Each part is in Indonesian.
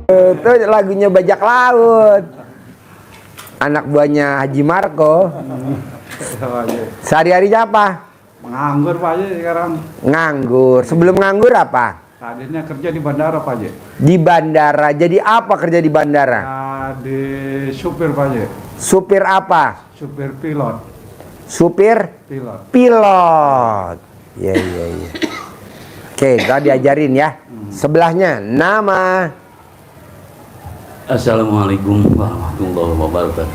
Itu lagunya Bajak Laut. Anak buahnya Haji Marco. Sehari-harinya apa? Nganggur Pak Haji sekarang. Nganggur. Sebelum nganggur apa? Tadinya kerja di bandara Pak Haji. Di bandara. Jadi apa kerja di bandara? Di supir Pak Haji. Supir apa? Supir pilot. Supir? Pilot. Pilot. Iya, iya, iya. Oke, kita diajarin ya. Sebelahnya, nama. Assalamualaikum warahmatullahi wabarakatuh.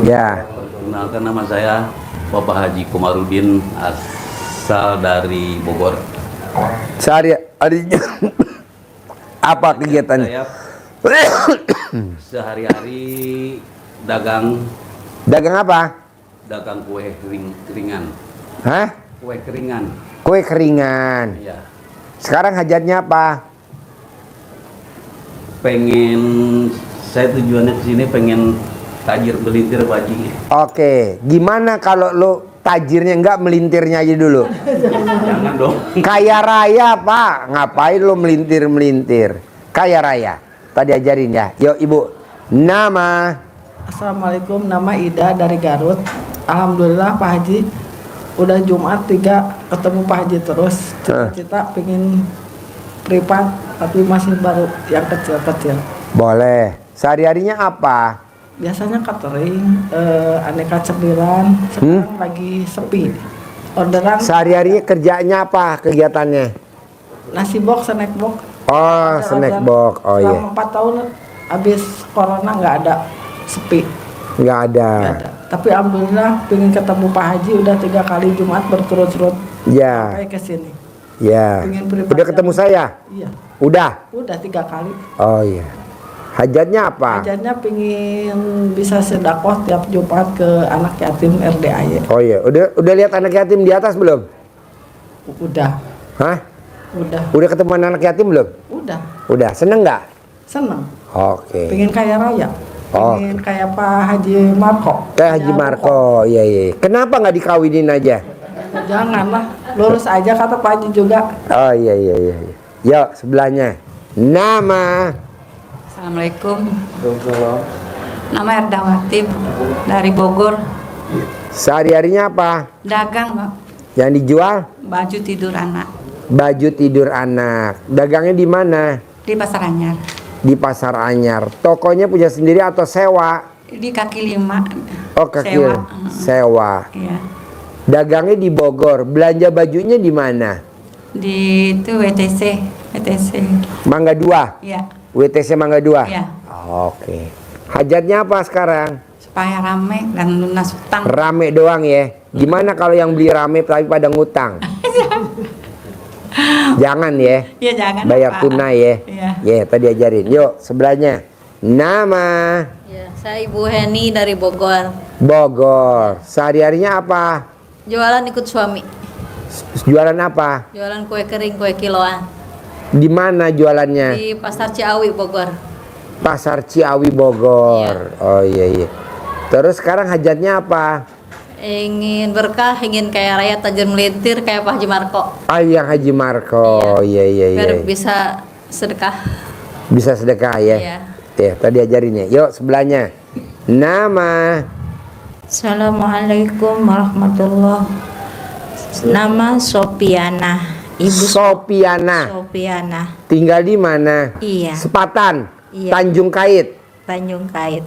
Ya. Perkenalkan, nama saya Bapak Haji Komarudin, asal dari Bogor. Sehari-harinya apa kegiatan? Saya sehari-hari dagang. Dagang apa? Dagang kue keringan. Hah? Kue keringan. Kue keringan. Iya. Sekarang hajatnya apa? Saya tujuannya ke sini pengen tajir melintir Pak Haji. Oke, gimana kalau lo tajirnya enggak, melintirnya aja dulu? Jangan dong. Kaya raya Pak, ngapain lo melintir-melintir? Kaya raya, tadi ajarin ya. Yuk Ibu, nama. Assalamualaikum, nama Ida dari Garut. Alhamdulillah Pak Haji, udah Jumat 3 ketemu Pak Haji terus. Cita-cita pengen privat, tapi masih baru yang kecil-kecil. Boleh. Sehari-harinya apa? Biasanya catering, aneka cemilan. Sekarang lagi sepi. Orderan Sehari-harinya kerjanya apa kegiatannya? nasi box, snack box. Oh, snack box. Oh iya. Selama 4 tahun habis corona nggak ada, sepi. Nggak ada. Nggak ada. Tapi alhamdulillah pengen ketemu Pak Haji, udah 3 kali Jumat berturut-turut Ya. sampai ke sini. Ya. Pengen privat Udah ketemu saya? Iya, Udah. udah 3 kali. Oh iya. Hajatnya apa? Hajatnya pengen bisa sedekah tiap Jumat ke anak yatim RDAY. Oh iya. Udah lihat anak yatim di atas belum? Udah, Hah? udah, Udah ketemu anak yatim belum? udah. Udah. Seneng nggak? Seneng. Oke. Pengen kaya raya. Oh. Pengen kayak Pak Haji Marco. Kayak Haji Marco. Iya, iya. Kenapa nggak dikawinin aja? Janganlah, lurus aja kata Pak Haji juga. Oh iya, iya, iya. Yuk, sebelahnya. Nama. Assalamualaikum. Nama Erdawati dari Bogor. Sehari-harinya apa? Dagang, Pak. Yang dijual? Baju tidur anak Baju tidur anak. Dagangnya di mana? di Pasar Anyar. Di Pasar Anyar. Tokonya punya sendiri atau sewa? Di kaki 5. Oh, kaki Sewa. sewa. Iya. Dagangnya di Bogor. Belanja bajunya di mana? Di itu WTC. Mangga 2. Iya. WTC Mangga 2. Iya. Oke. Hajatnya apa sekarang? Supaya rame dan lunas utang. Rame doang ya. Gimana kalau yang beli rame tapi pada ngutang? Jangan ya. Iya, jangan. Bayar Pak. tunai ya. Iya. Ya, tadi ajarin. Yuk, sebelahnya. Nama. Ya, saya Ibu Heni dari Bogor. Bogor. Sehari-harinya apa? Jualan ikut suami. Jualan apa? Jualan kue kering, kue kiloan. Di mana jualannya? Di Pasar Ciawi, Bogor. Pasar Ciawi Bogor. Oh iya, iya. Terus sekarang hajatnya apa? Ingin berkah, ingin kaya raya, tajir melintir kayak Pak Haji Marco. Ah, yang Haji Marco. Iya, iya, iya. Biar bisa sedekah. Bisa sedekah ya. Iya. Ya, tadi ajarin ya. Yuk, sebelahnya. Nama. Assalamualaikum warahmatullahi. Nama Sopiana. Ibu Sopiana. Sopiana. Tinggal di mana? Iya. Sepatan. Iya. Tanjung Kait. Tanjung Kait.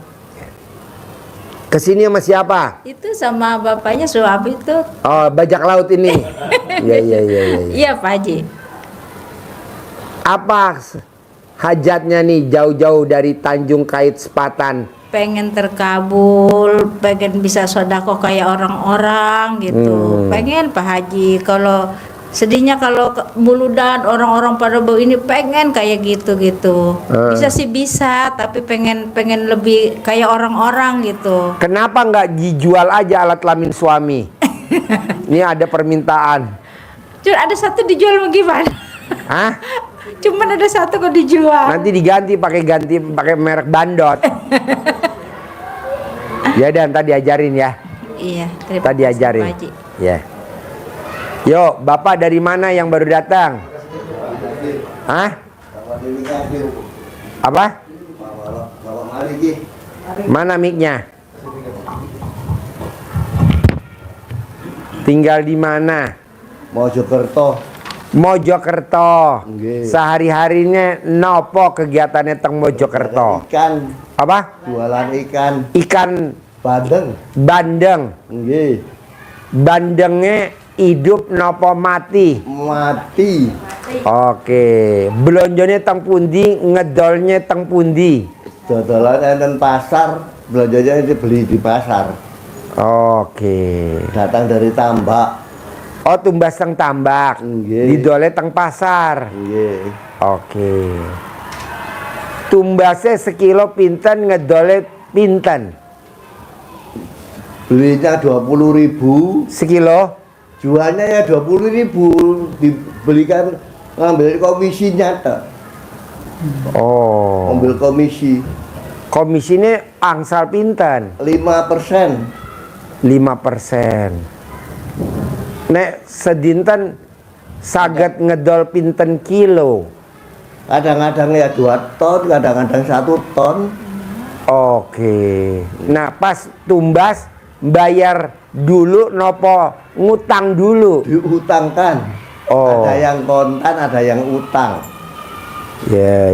Kesini sama siapa? Itu sama bapaknya suami itu. Oh, bajak laut ini. Iya, iya, iya, iya. Iya Pak Haji. Apa hajatnya nih jauh-jauh dari Tanjung Kait Sepatan? Pengen terkabul, pengen bisa sodako kayak orang-orang gitu. Pengen Pak Haji, kalau sedihnya kalau buludan orang-orang pada bau ini pengen kayak gitu-gitu. Bisa sih bisa, tapi pengen lebih kayak orang-orang gitu. Kenapa nggak dijual aja alat kelamin suami? Ini ada permintaan. Cuma ada satu dijual mau gimana? Hah? Cuman ada satu kok dijual. Nanti diganti pakai merek bandot. Ya dan tadi ajarin ya. Iya, terima Tadi kasih, ajarin. Pak Haji. Ya. Yo, Bapak dari mana yang baru datang? Hah? Apa? Mana mic-nya? Tinggal di mana? Mojokerto. Mojokerto. Nggih. Sehari-harinya nopo kegiatannya teng Mojokerto? Ikan, Apa? jualan ikan Ikan bandeng. bandeng. Nggih, Bandengnya hidup nopo mati? mati. Oke. Belonjonya teng pundi, ngedolnya teng pundi? Dodolan enten pasar, belanjanya dibeli di pasar. Oke. Datang dari Tambak. Oh, tumbas teng tambak. Nggih. Didole teng pasar. Nggih. Oke. Tumbasnya sekilo pinten, ngedole pinten? Belinya 20.000, Sekilo? jualnya ya 20.000, dibelikan ngambil komisinya tak. Oh. Ambil komisi Komisinya angsal pinten? 5%. 5%. Nek sedinten saged ngedol pinten kilo? Kadang-kadang ya 2 ton, kadang-kadang 1 ton. Oke. Nah, pas tumbas bayar dulu nopo ngutang dulu? Diutangkan. Oh. Ada yang kontan, ada yang utang. Ya.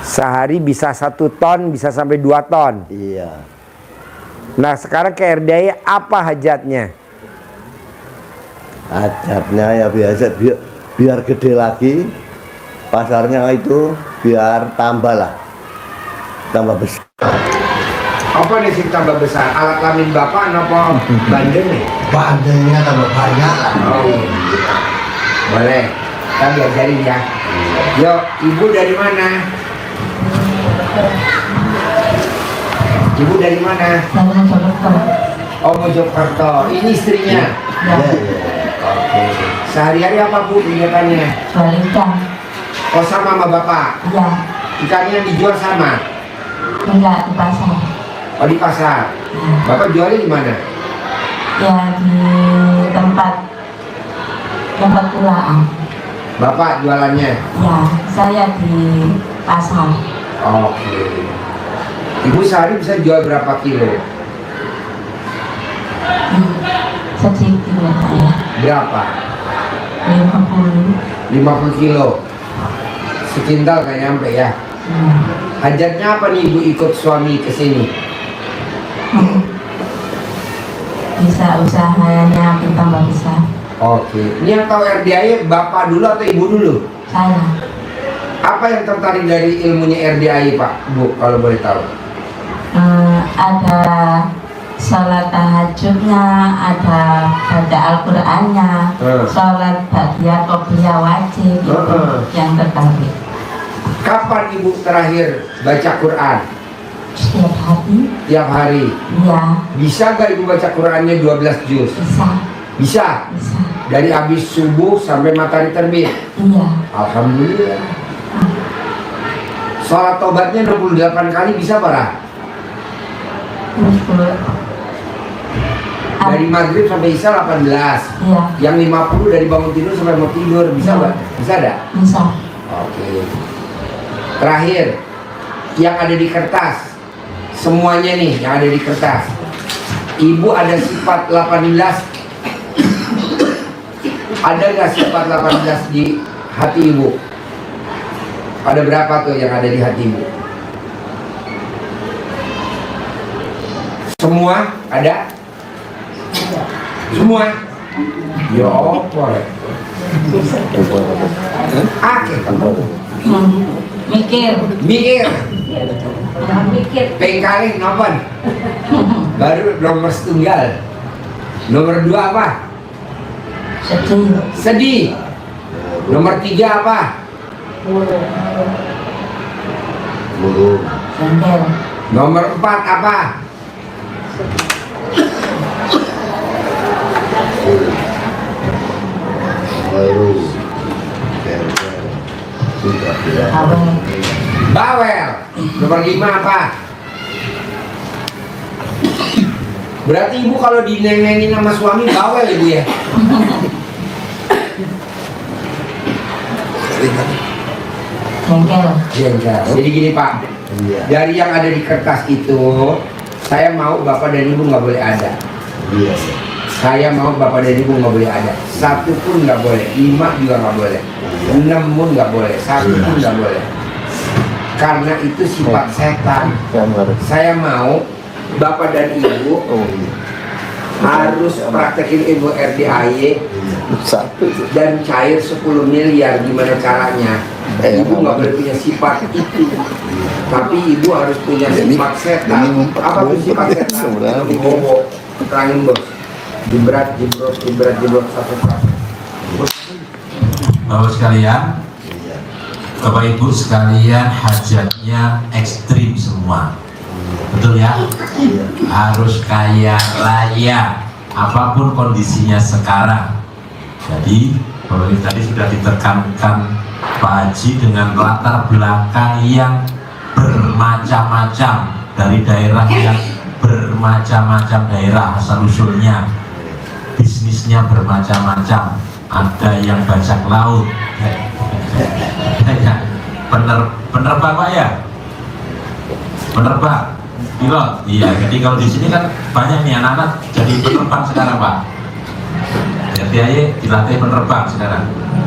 Sehari bisa 1 ton, bisa sampai 2 ton. Iya. Nah, sekarang ke RDI apa hajatnya? Hajatnya ya biasa, biar gede lagi. Pasarnya itu biar tambah lah. Tambah besar. Apa nih sih tambah besar? Alat kelamin bapak nopo bandeng nih? Bandengnya tambah banyak lah. Oh iya. Boleh. Kita diajarin ya. Yo, ibu dari mana? Ibu dari mana? Dari Mojokerto. Oh, Mojokerto. Ini istrinya. Ya, Oke. Sehari-hari apa bu kegiatannya? jual ikan. Oh, sama bapak. Ya, Ikannya yang dijual sama? enggak di pasar. Oh, di pasar. Bapak jualnya di mana? Ya, di tempat pulaan. Bapak jualannya. Ya, saya di pasar. Oke. Ibu sehari bisa jual berapa kilo? Sedikit ya saya. Berapa? 50. 50 kilo. Sekintal kayak nyampe ya. Hajatnya apa nih ibu ikut suami ke sini? Bisa usahanya tambah besar. Oke. Ini yang tahu RDI bapak dulu atau ibu dulu? Saya Apa yang tertarik dari ilmunya RDI Pak, Bu, kalau boleh tahu? ada sholat tahajudnya, ada baca Al-Qur'annya, sholat ba'diyah qobliyah wajib itu yang tertarik. Kapan ibu terakhir baca Quran? Setiap hari, Tiap hari. ya Bisa gak ibu baca Qurannya 12 juz? bisa, Bisa. bisa, Dari habis subuh sampai matahari terbit. iya, Alhamdulillah. Sholat tobatnya 68 kali bisa Pak? betul. Dari maghrib sampai isya 18. Iya, Yang 50 dari bangun tidur sampai mau tidur bisa Pak? Bisa ada? bisa. Oke. Terakhir, yang ada di kertas, semuanya nih yang ada di kertas. Ibu ada sifat 18. Ada nggak sifat 18 di hati ibu? Ada berapa tuh yang ada di hati ibu? Semua ada? Semua? Ya apa? Oke. Mikir, Mikir. mikir. Pengkaling nopan. Baru nomor setunggal. Nomor 2 apa? Sedih, Sedih. Nomor 3 apa? sendel, Nomor 4 apa? awal, Bawel. Nomor 5 apa? Berarti ibu kalau dinengengin sama suami bawel ibu ya? jengkel. Jadi gini Pak, dari yang ada di kertas itu, saya mau Bapak dan Ibu nggak boleh ada. Saya mau Bapak dan Ibu nggak boleh ada. 1 pun nggak boleh, 5 juga nggak boleh, 6 pun nggak boleh, 1 pun nggak boleh. Karena itu sifat setan. Saya mau Bapak dan Ibu harus praktekin ilmu RDAY dan cair 10 miliar. Gimana caranya? Ibu nggak boleh punya sifat itu, tapi Ibu harus punya sifat setan. Apa tuh sifat setan? Dibawa, terangin bos. Jibrat, satu. Bapak sekalian, Bapak Ibu sekalian, hajatnya ekstrim semua. Betul ya? Harus kaya raya, apapun kondisinya sekarang. Jadi, Bapak Ibu tadi sudah ditekankan Pak Haji dengan latar belakang yang bermacam-macam, dari daerah yang bermacam-macam daerah asal usulnya, bisnisnya bermacam-macam, ada yang bajak laut, penerbang Pak ya, penerbang, pilot, iya. Jadi kalau di sini kan banyak nih anak-anak jadi penerbang sekarang Pak. Jadi aja dilatih penerbang sekarang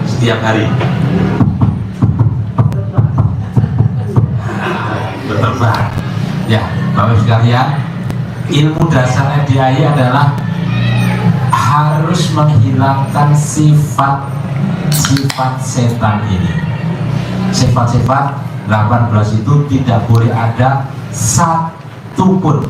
setiap hari. Penerbang, ya Bapak sekalian, ilmu dasar RDAY adalah harus menghilangkan sifat-sifat setan ini. Sifat-sifat 18 itu tidak boleh ada 1 pun.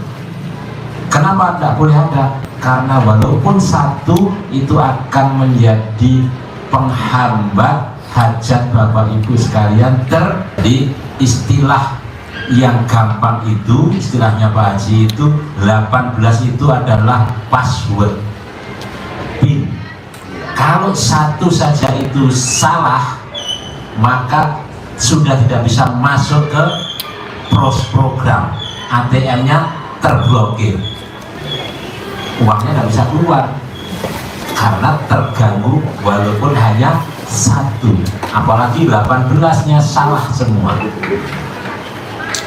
Kenapa tidak boleh ada? Karena walaupun 1 itu akan menjadi penghambat hajat Bapak Ibu sekalian. Jadi istilah yang gampang itu, istilahnya Pak Haji itu 18 itu adalah password PIN. Kalau 1 saja itu salah, maka sudah tidak bisa masuk ke program, ATM-nya terblokir, uangnya tidak bisa keluar karena terganggu walaupun hanya 1, apalagi 18-nya salah semua.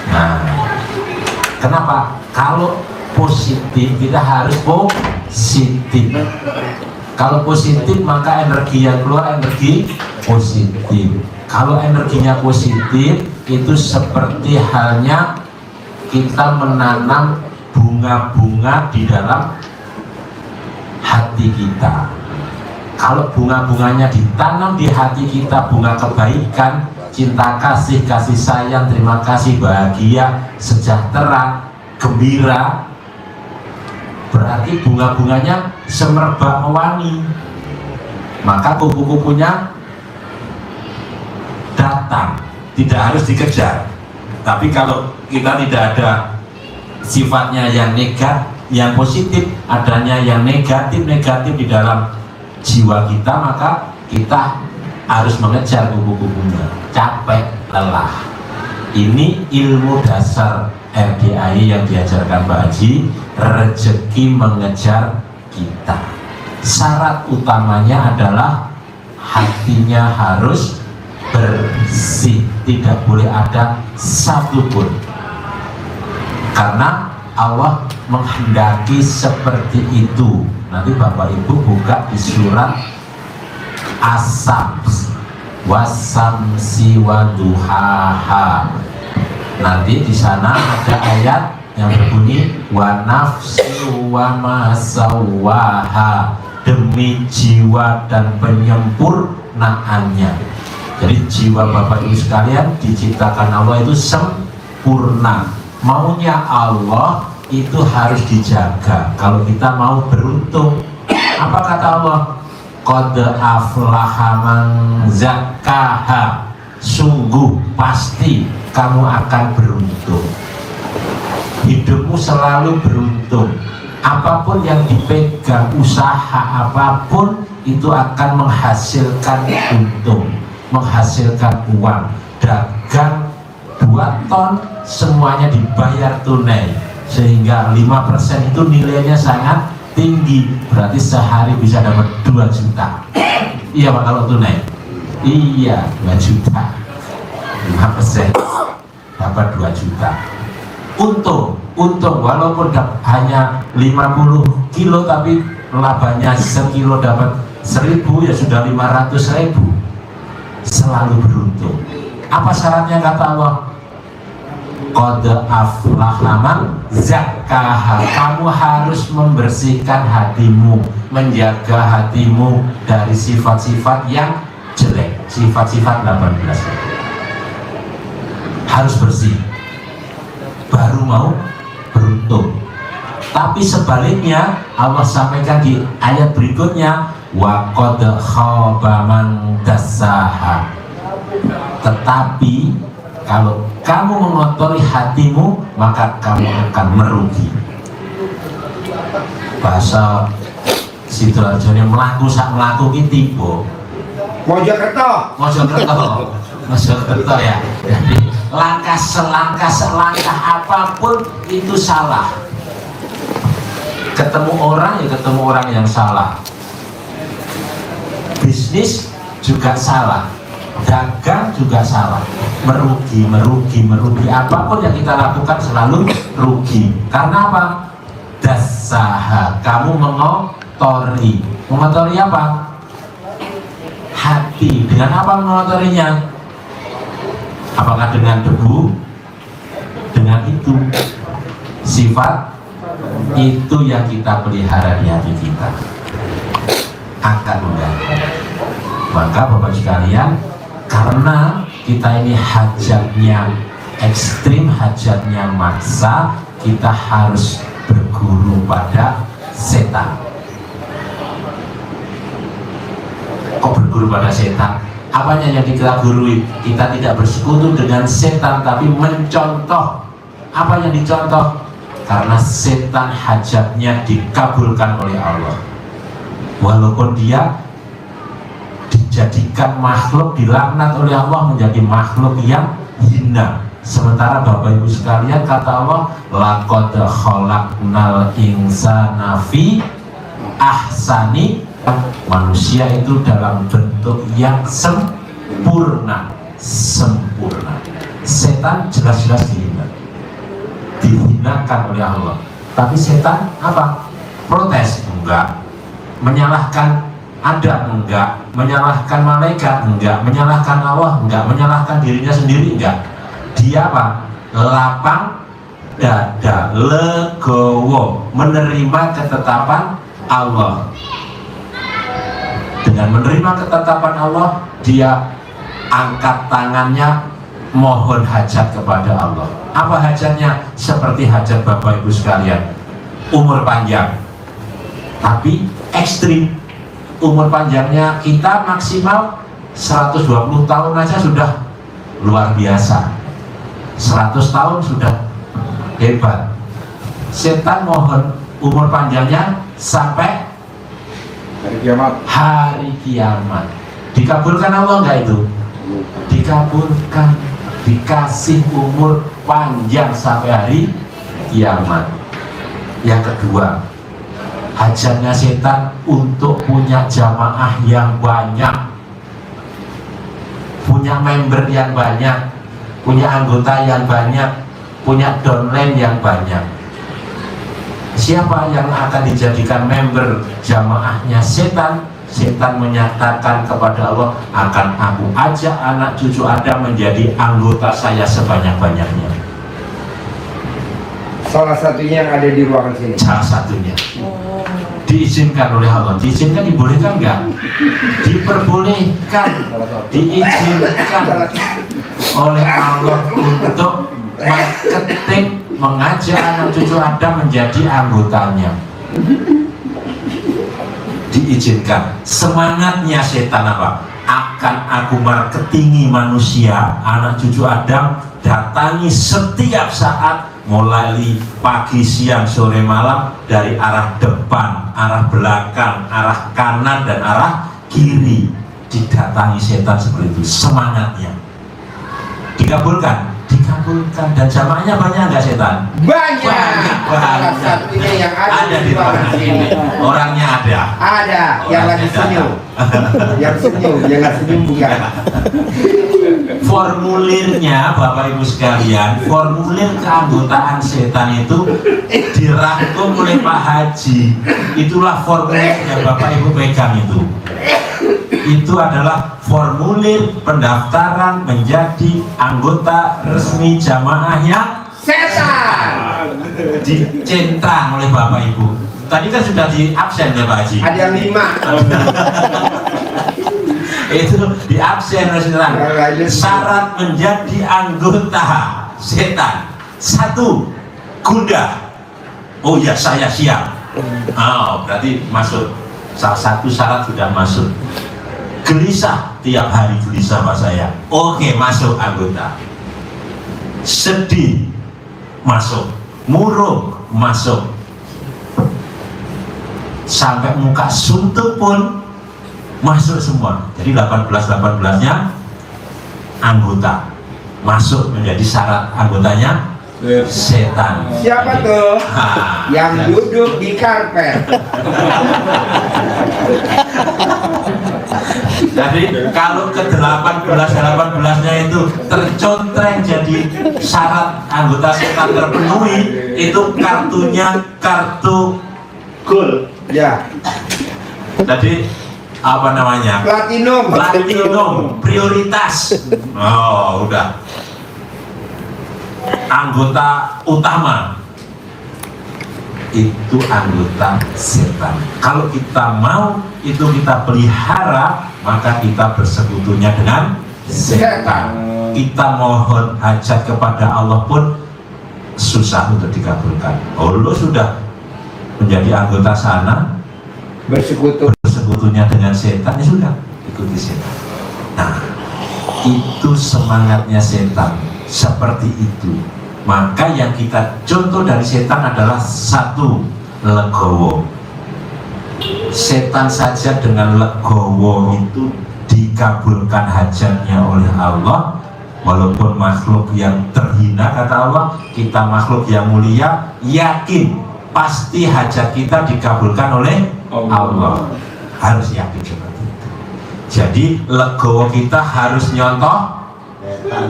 Nah, kenapa? Kalau positif kita harus positif. Kalau positif maka energi yang keluar energi positif. Kalau energinya positif itu seperti halnya kita menanam bunga-bunga di dalam hati kita. Kalau bunga-bunganya ditanam di hati kita, bunga kebaikan, cinta kasih, kasih sayang, terima kasih, bahagia, sejahtera, gembira, berarti bunga-bunganya semerbak mewangi, maka kupu-kupunya datang, tidak harus dikejar. Tapi kalau kita tidak ada sifatnya yang negatif, yang positif, adanya yang negatif di dalam jiwa kita, maka kita harus mengejar kupu-kupunya, capek, lelah. Ini ilmu dasar RDAY yang diajarkan Pak Haji, rezeki mengejar kita. Syarat utamanya adalah hatinya harus bersih, tidak boleh ada 1 pun. Karena Allah menghendaki seperti itu. Nanti Bapak Ibu buka di surat As-Sams, wasamsi waduhaha. Nanti di sana ada ayat yang berbunyi wa nafsu wa ma sawwaha, demi jiwa dan penyempurnaannya. Jadi jiwa Bapak Ibu sekalian diciptakan Allah itu sempurna. Maunya Allah itu harus dijaga. Kalau kita mau beruntung, apa kata Allah? Qad aflaha man zakkaha, sungguh pasti kamu akan beruntung. Hidupmu selalu beruntung. Apapun yang dipegang, usaha apapun itu akan menghasilkan untung, menghasilkan uang. Dagang 2 ton semuanya dibayar tunai, sehingga 5% itu nilainya sangat tinggi, berarti sehari bisa dapat 2 juta. Iya Pak kalau tunai? Iya, 2 juta. 5% dapat 2 juta. Untung walaupun hanya 50 kilo tapi labanya sekilo dapat 1.000 ya sudah 500.000. Selalu beruntung. Apa syaratnya kata Allah? Qad aflaha man zakkaha. Kamu harus membersihkan hatimu, menjaga hatimu dari sifat-sifat yang jelek, sifat-sifat 18. Harus bersih, baru mau beruntung. Tapi sebaliknya Allah sampaikan di ayat berikutnya, wa qad khaba man dassaha. Tetapi kalau kamu mengotori hatimu, maka kamu akan merugi. Bahasa Sidoarjone mlaku sak mlaku ki tiba. Mojokerto Ya. Jadi selangkah apapun itu salah. Ketemu orang ya ketemu orang yang salah. Bisnis juga salah. Dagang juga salah, merugi. Apapun yang kita lakukan selalu rugi. Karena apa? Dasaha, kamu mengotori apa? Hati. Dengan apa mengotorinya? Apakah dengan debu? Dengan itu sifat itu yang kita pelihara di hati kita akan mengganggu. Maka Bapak sekalian, karena kita ini hajatnya ekstrim, hajatnya maksa, kita harus berguru pada setan. Kok berguru pada setan? Apanya yang kita gurui? Kita tidak bersekutu dengan setan, tapi mencontoh. Apa yang dicontoh? Karena setan hajatnya dikabulkan oleh Allah. Walaupun dia dijadikan makhluk, dilaknat oleh Allah menjadi makhluk yang hina. Sementara Bapak Ibu sekalian, kata Allah, laqad khalaqnal insana fi ahsani. Manusia itu dalam bentuk yang sempurna. Setan jelas-jelas dihinakan oleh Allah. Tapi setan apa? Protes? Enggak. Menyalahkan ada? Enggak. Menyalahkan malaikat? Enggak. Menyalahkan Allah? Enggak. Menyalahkan dirinya sendiri? Enggak. Dia apa? Lapang dada, legowo, menerima ketetapan Allah. Dengan menerima ketetapan Allah, dia angkat tangannya mohon hajat kepada Allah. Apa hajatnya? Seperti hajat Bapak Ibu sekalian, umur panjang. Tapi ekstrim. Umur panjangnya kita maksimal 120 tahun aja sudah luar biasa. 100 tahun sudah hebat. Setan mohon umur panjangnya sampai hari kiamat. Dikabulkan Allah enggak itu? Dikabulkan, dikasih umur panjang sampai hari kiamat. Yang kedua, hajatnya setan untuk punya jamaah yang banyak, punya member yang banyak, punya anggota yang banyak, punya downline yang banyak. Siapa yang akan dijadikan member jamaahnya setan? Setan menyatakan kepada Allah, akan aku ajak anak cucu Adam menjadi anggota saya sebanyak-banyaknya. Salah satunya yang ada di ruangan sini. Salah satunya. Diizinkan oleh Allah. Diizinkan, dibolehkan enggak? Diperbolehkan, diizinkan oleh Allah untuk marketing, mengajak anak cucu Adam menjadi anggotanya. Diizinkan. Semangatnya setan apa? Akan aku marketingi manusia, anak cucu Adam, datangi setiap saat, mulai pagi, siang, sore, malam, dari arah depan, arah belakang, arah kanan, dan arah kiri. Didatangi setan seperti itu. Semangatnya. Dikabulkan? Dikabulkan. Dan jamaahnya banyak nggak setan? Banyak. Salah satunya yang ada di ruangan ini. Orangnya ada. Ada. Yang lagi senyum. Yang senyum, yang nggak senyum bukan. formulirnya Bapak Ibu sekalian, formulir keanggotaan setan itu dirangkum oleh Pak Haji. Itulah formulir yang Bapak Ibu pegang itu. Itu adalah formulir pendaftaran menjadi anggota resmi jamaahnya Setan. dicentang oleh Bapak Ibu. Tadi kan sudah di absen ya Pak Haji. Ada yang 5. Itu di absen Rasulullah. Syarat menjadi anggota setan: 1. Gundah. Oh ya, saya siap. Oh, berarti masuk. Salah satu syarat sudah masuk. Gelisah, tiap hari gelisah Pak saya. Oke, masuk anggota. Sedih, masuk. Murung, masuk. Sampai muka suntuk pun masuk semua. Jadi 18-18-nya anggota masuk menjadi syarat anggotanya setan. Siapa tuh? Yang duduk di karpet. Jadi kalau ke 18-18-nya itu tercontreng jadi syarat anggota setan terpenuhi, itu kartunya kartu gold. Ya. Jadi apa namanya? Platinum, prioritas. Oh, udah. Anggota utama itu anggota setan. Kalau kita mau itu kita pelihara, maka kita bersekutunya dengan setan. Kita mohon hajat kepada Allah pun susah untuk dikabulkan. Allah sudah menjadi anggota sana, bersekutunya dengan setan, ya sudah, ikuti setan. Nah, itu semangatnya setan, seperti itu. Maka yang kita contoh dari setan adalah 1. Legowo. Setan saja dengan legowo itu dikabulkan hajatnya oleh Allah. Walaupun makhluk yang terhina, kata Allah, kita makhluk yang mulia, yakin pasti hajat kita dikabulkan oleh Allah. Harus yakin seperti itu. Jadi legowo kita harus nyontoh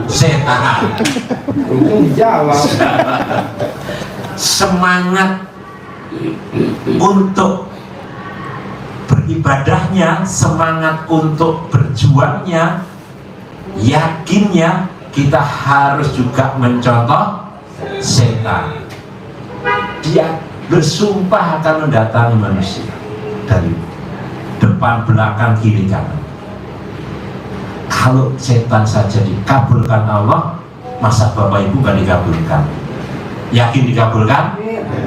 setan. Untung dijawab. Semangat untuk beribadahnya, semangat untuk berjuangnya, yakinnya kita harus juga mencontoh setan. Dia bersumpah akan mendatangi manusia dari depan, belakang, kiri, kanan. Kalau setan saja dikabulkan Allah, masa Bapak Ibu gak dikabulkan? Yakin dikabulkan?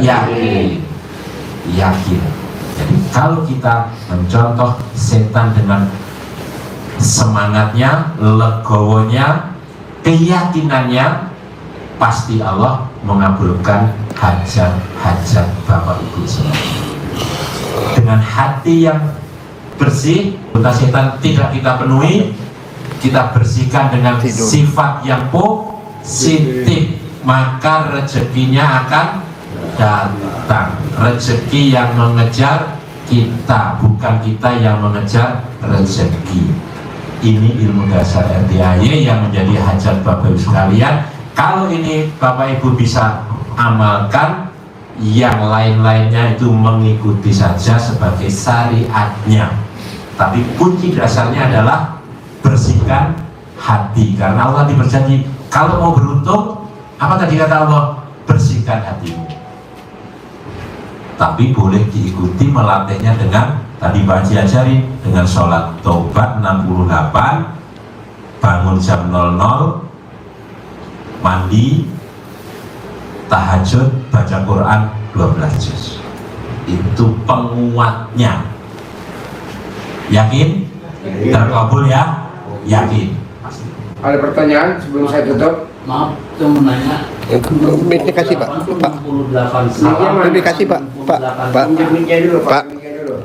Yakin. Jadi kalau kita mencontoh setan dengan semangatnya, legowonya, keyakinannya, pasti Allah mengabulkan hajat-hajat Bapak Ibu semua. Dengan hati yang bersih, anggota setan tidak kita penuhi, kita bersihkan dengan sifat yang positif, maka rezekinya akan datang. Rezeki yang mengejar kita, bukan kita yang mengejar rezeki. Ini ilmu dasar RTAY yang menjadi hajat Bapak Ibu sekalian. Kalau ini Bapak Ibu bisa amalkan, yang lain-lainnya itu mengikuti saja sebagai syariatnya. Tapi kunci dasarnya adalah bersihkan hati, karena Allah berjanji kalau mau beruntung, apa tadi kata Allah? Bersihkan hatimu. Tapi boleh diikuti melatihnya dengan tadi Pak Haji ajari, dengan sholat taubat 68, bangun jam 00, mandi, tahajud, baca Quran 12 juz. Itu penguatnya. Yakin? Terkabul ya? Yakin. Ada pertanyaan sebelum saya tutup? Maaf, itu menanya. Mic kasih Pak. Pak. 68 salam. Mic kasih Pak. Pak. Minyak dulu Pak.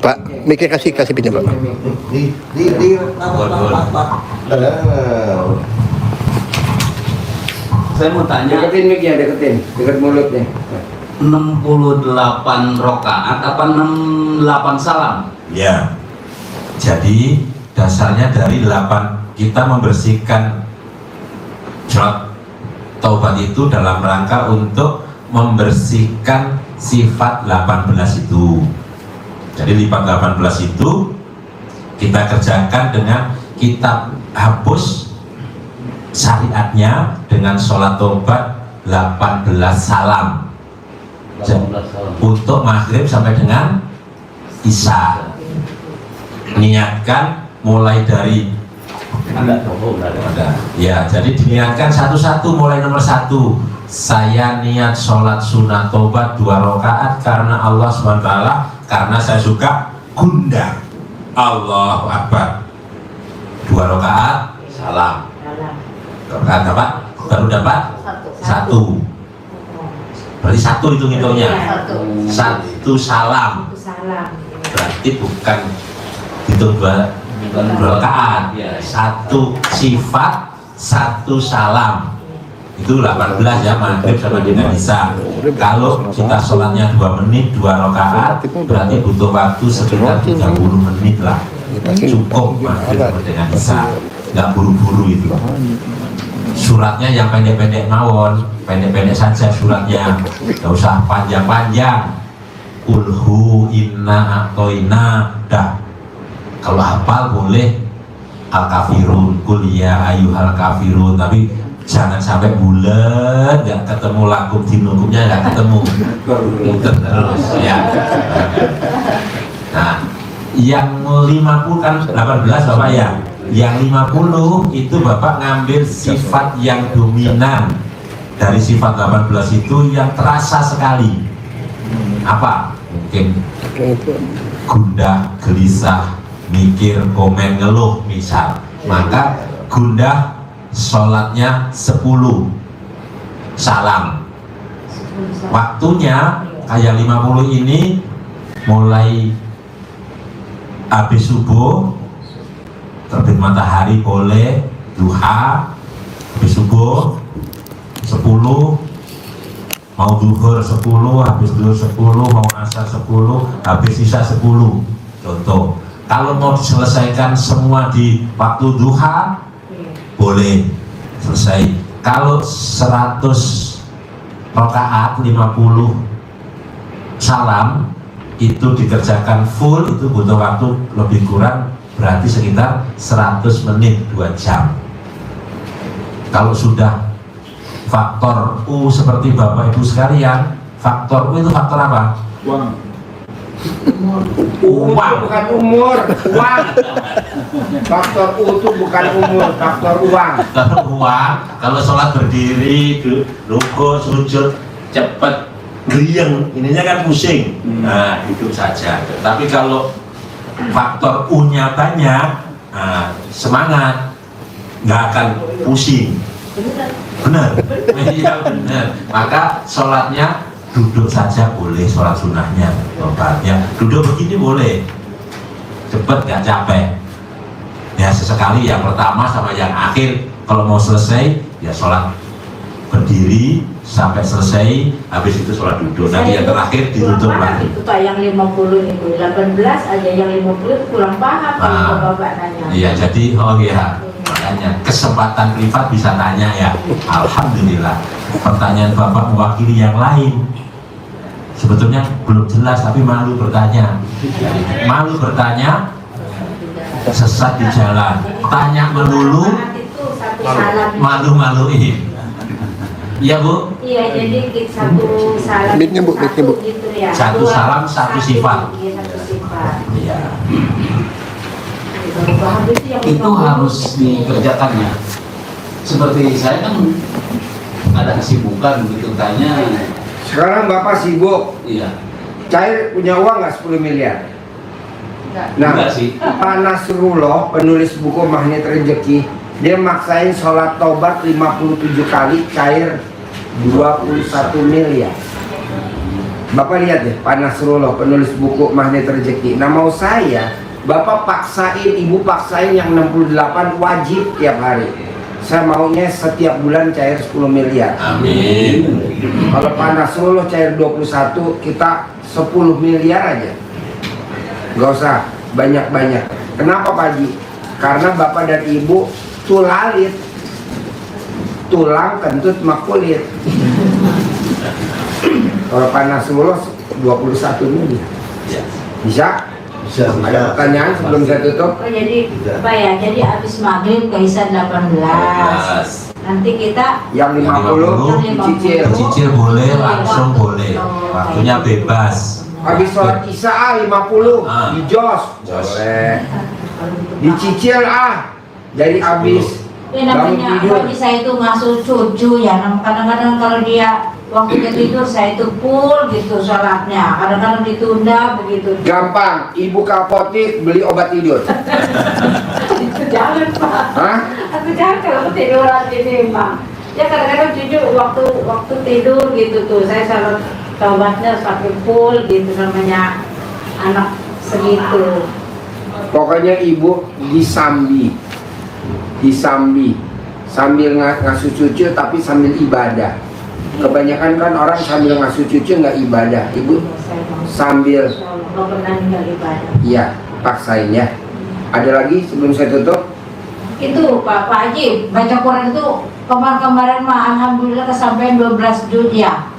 Pak. Mic kasih pinjam Pak. Saya mau tanya, Deketin mic-nya, dekat mulutnya. 68 rokaat apa 68 salam? Ya. Jadi dasarnya dari 8, kita membersihkan Sholat taubat itu dalam rangka untuk membersihkan sifat 18 itu. Jadi lipat 18 itu kita kerjakan dengan kita hapus syariatnya dengan sholat taubat 18 salam. Untuk maghrib sampai dengan isya. Niatkan mulai dari ya, jadi diniatkan satu-satu, mulai nomor 1. Saya niat sholat sunat taubat 2 rakaat karena Allah SWT, karena saya suka gundah. Allahu Akbar. 2 rakaat salam. Rakaat apa? Baru dapat 1. Berarti 1 itu ngitungnya. 1 salam. Berarti bukan hitung 2 rakaat. 1 sifat, 1 salam. Itu 18 ya, maghrib sama dengan isya. Kalau kita sholatnya 2 menit 2 rakaat, berarti butuh waktu sekitar 30 menit lah. Cukup maghrib sama dengan isya, nggak buru-buru itu. Suratnya yang pendek-pendek mawon, pendek-pendek saja suratnya, nggak usah panjang-panjang. Kulhu inna atoina, dah. Kalau hafal boleh al-kafirun, kul ya ayyuhal kafirun, tapi jangan sampai bulat nggak ketemu lakum dinukumnya, nggak ketemu muter terus ya. Nah, yang 50 kan 18 Bapak ya. Yang 50 itu Bapak ngambil sifat yang dominan dari sifat 18 itu yang terasa sekali. Apa? Mungkin gundah, gelisah, mikir, komen, ngeluh misal. Maka gundah sholatnya 10 salam. Waktunya kayak 50 ini mulai habis subuh, terbit matahari boleh, duha, habis subuh 10, mau duhur 10, habis duhur 10, mau asar 10, habis sisa 10. Contoh, kalau mau diselesaikan semua di waktu duha boleh selesai. Kalau 100 rakaat 50 salam itu dikerjakan full, itu butuh waktu lebih kurang, berarti sekitar 100 menit 2 jam. Kalau sudah faktor U seperti Bapak Ibu sekalian, faktor U itu faktor apa? Uang. Uang bukan umur, uang. Faktor U itu bukan umur, faktor uang. Faktor uang. Kalau sholat berdiri, rukuk, sujud cepet, geriang, ininya kan pusing. Nah, itu saja. Tapi kalau faktor U-nya banyak, nah, semangat, nggak akan pusing. Benar? Iya benar. Maka sholatnya duduk saja boleh, sholat sunnahnya, tobatnya duduk begini boleh, cepet gak capek ya. Sesekali yang pertama sama yang akhir, kalau mau selesai ya sholat berdiri sampai selesai, habis itu sholat duduk, nanti yang terakhir ditutup lagi. Itu Pak yang 50 itu 18 aja, yang 50 kurang paham kalau Bapak nanya. Iya, jadi oh iya, makanya kesempatan privat bisa tanya ya. Alhamdulillah, pertanyaan Bapak mewakili yang lain. Sebetulnya belum jelas tapi malu bertanya. Malu bertanya, sesat di jalan. Tanya melulu, malu-maluin. Iya Bu? Iya, jadi satu salam Bitnya, Bu, bitnya, Bu. gitu ya. Satu salam, satu sifat. Iya, satu sifat. Iya. Itu harus dikerjakan ya. Seperti saya kan ada kesibukan gitu, tanya. Sekarang Bapak sibuk. Iya. Cair punya uang nggak 10 miliar? Nah, Enggak sih. Pak Nasrullah, penulis buku Magnet Rezeki, dia maksain sholat taubat 57 kali, cair 21 miliar. Bapak lihat deh, Pak Nasrullah, penulis buku Magnet Rezeki. Nah, mau saya, Bapak paksain, Ibu paksain yang 68 wajib tiap hari. Saya maunya setiap bulan cair 10 miliar. Amin. Kalau Pak Nasrullah cair 21, kita 10 miliar aja. Gak usah banyak-banyak. Kenapa Pak Haji? Karena Bapak dan Ibu tulalit. tulang kentut sama kulit. Kalau panas ulos 21 mili. Bisa? Bisa. Ada pertanyaan sebelum saya tutup? Oh, jadi apa ya? Jadi habis maghrib keisha 18. Nanti kita Yang 50 dicicil. Cicil boleh, langsung boleh. Waktunya bebas. Habis sholat isya 50 Ah. di jos. Boleh. Dicicil dari habis ya bangun namanya tidur. bagi saya itu ngasuh cucu ya. Kadang-kadang kalau dia waktu dia tidur saya itu full gitu sholatnya. Kadang-kadang ditunda begitu. Gampang, ibu ke apotik beli obat tidur. Jangan Pak. Hah? Aku jangan kalau tiduran ini Pak. Ya kadang-kadang cucu waktu tidur gitu tuh saya selalu obatnya pakai full gitu, namanya anak segitu. Pokoknya ibu disambi sambil ngasuh cucu tapi sambil ibadah. Kebanyakan kan orang sambil ngasuh cucu nggak ibadah. Ibu sambil Nggak pernah ninggal ibadah. iya paksain ya. Ada lagi sebelum saya tutup? Itu Pak Haji baca Quran itu kemarin mah alhamdulillah kesampaian 12 juz ya.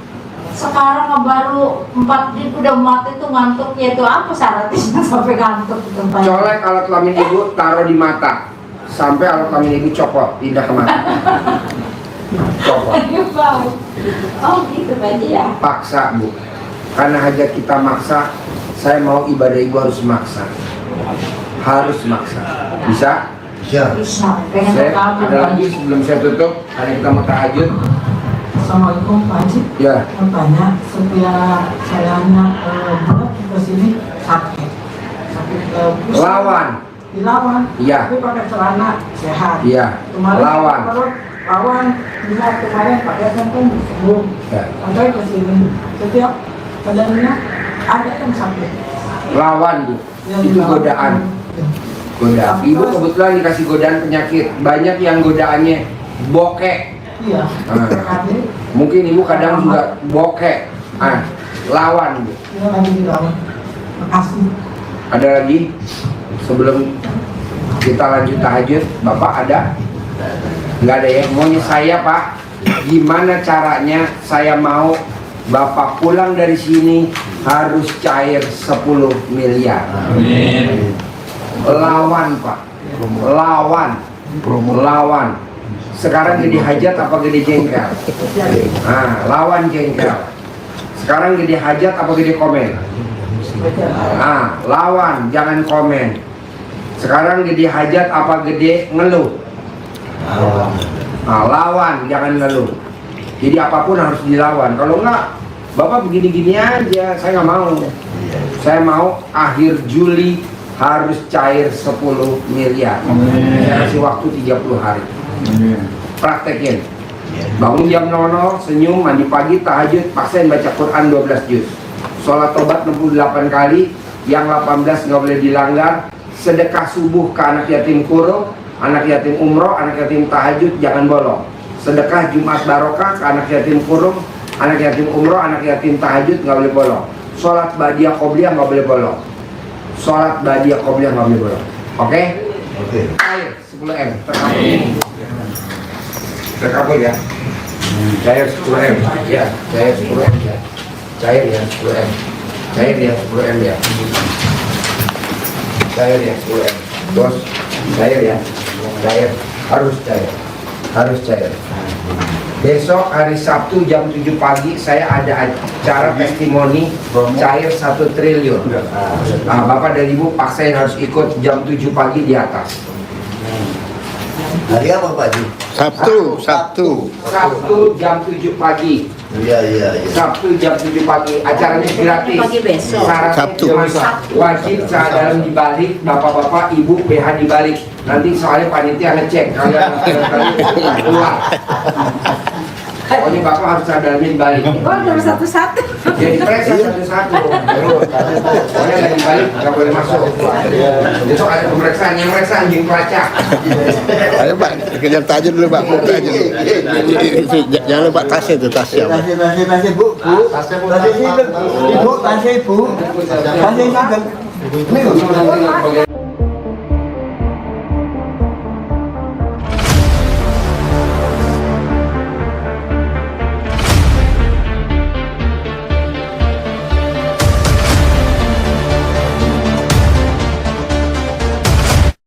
Sekarang mah baru 4 juz udah mati tuh ngantuk ya, itu apa syaratnya sampai ngantuk itu Pak? Colek alat kelamin ibu, taruh di mata sampai alat kelamin ibu copot, pindah ke mata. Copot. Oh gitu Pak Haji ya. Paksa bu, karena hajat kita maksa. Saya mau ibadah ibu harus maksa, harus maksa. Bisa? Bisa. Pengen Saya tahu ada lagi sebelum saya tutup, karena kita mau tahajud. Assalamualaikum Pak Haji. Ya. Bertanya supaya saya berat ke sini sakit pusing. Lawan. Dilawan. Iya. Tapi pakai celana sehat. Iya. Kemarin Lawan. lawan. Kemarin pakai sembuh. Ya. Sampai ke sini. Setiap badannya ada yang sakit. Lawan bu, itu godaan. Godaan. Ibu kebetulan dikasih godaan penyakit. Banyak yang godaannya bokek. Iya. Mungkin ibu kadang juga bokek. Lawan bu. Dia lagi dilawan. Makasih. Ada lagi sebelum kita lanjut tahajud, Bapak ada? Nggak ada ya? Maunya saya Pak, gimana caranya saya mau Bapak pulang dari sini harus cair 10 miliar. Amin. Lawan Pak, lawan. Sekarang gede hajat apa gede jengkel? Lawan jengkel. Sekarang gede hajat apa gede komen? Lawan, jangan komen. Sekarang gede hajat apa gede ngeluh? Lawan, jangan ngeluh. Jadi apapun harus dilawan. Kalau enggak, Bapak begini-gini aja, saya nggak mau. Saya mau akhir Juli harus cair 10 miliar. Saya kasih waktu 30 hari. Praktekin. Bangun jam 00, senyum, mandi pagi, tahajud, paksain baca Quran 12 juz. Sholat tobat 68 kali, yang 18 nggak boleh dilanggar. Sedekah subuh ke anak yatim kurung, anak yatim umroh, anak yatim tahajud, jangan bolong. Sedekah Jumat barokah ke anak yatim kurung, anak yatim umroh, anak yatim tahajud, nggak boleh bolong. Sholat badiah qobliyah nggak boleh bolong. Sholat badiah qobliyah nggak boleh bolong. Oke? Oke. Cair 10 M. Terkabul ya. Cair 10 M. Ya, cair 10 M ya. Cair ya 10 M. Cair ya 10 M ya. Cair ya 10 M. Bos, cair ya. Cair. Harus cair. Harus cair. Besok hari Sabtu jam 7 pagi saya ada acara testimoni cair 1 triliun. Bapak dan Ibu paksain harus ikut jam 7 pagi di atas. Hari apa Pak Haji? Sabtu jam 7 pagi. Iya. Sabtu jam 7 pagi. Acaranya gratis. Pagi besok. Syaratnya Sabtu. cuma wajib dalam dibalik, bapak-bapak, ibu PH dibalik. Nanti soalnya panitia ngecek kalian keluar. Pokoknya bapak harus dalamnya dibalik. Oh, nomor satu-satu. Jadi periksa satu-satu. Pokoknya lagi balik nggak boleh masuk. Besok ada pemeriksaan, yang meriksa anjing pelacak. Ayo Pak, kejar tahajud dulu Pak. Tahajud. Jangan lupa tasnya itu tasnya. Tasnya Bu. Tasnya Bu. Ibu, tasnya Ibu. Tasnya Ibu.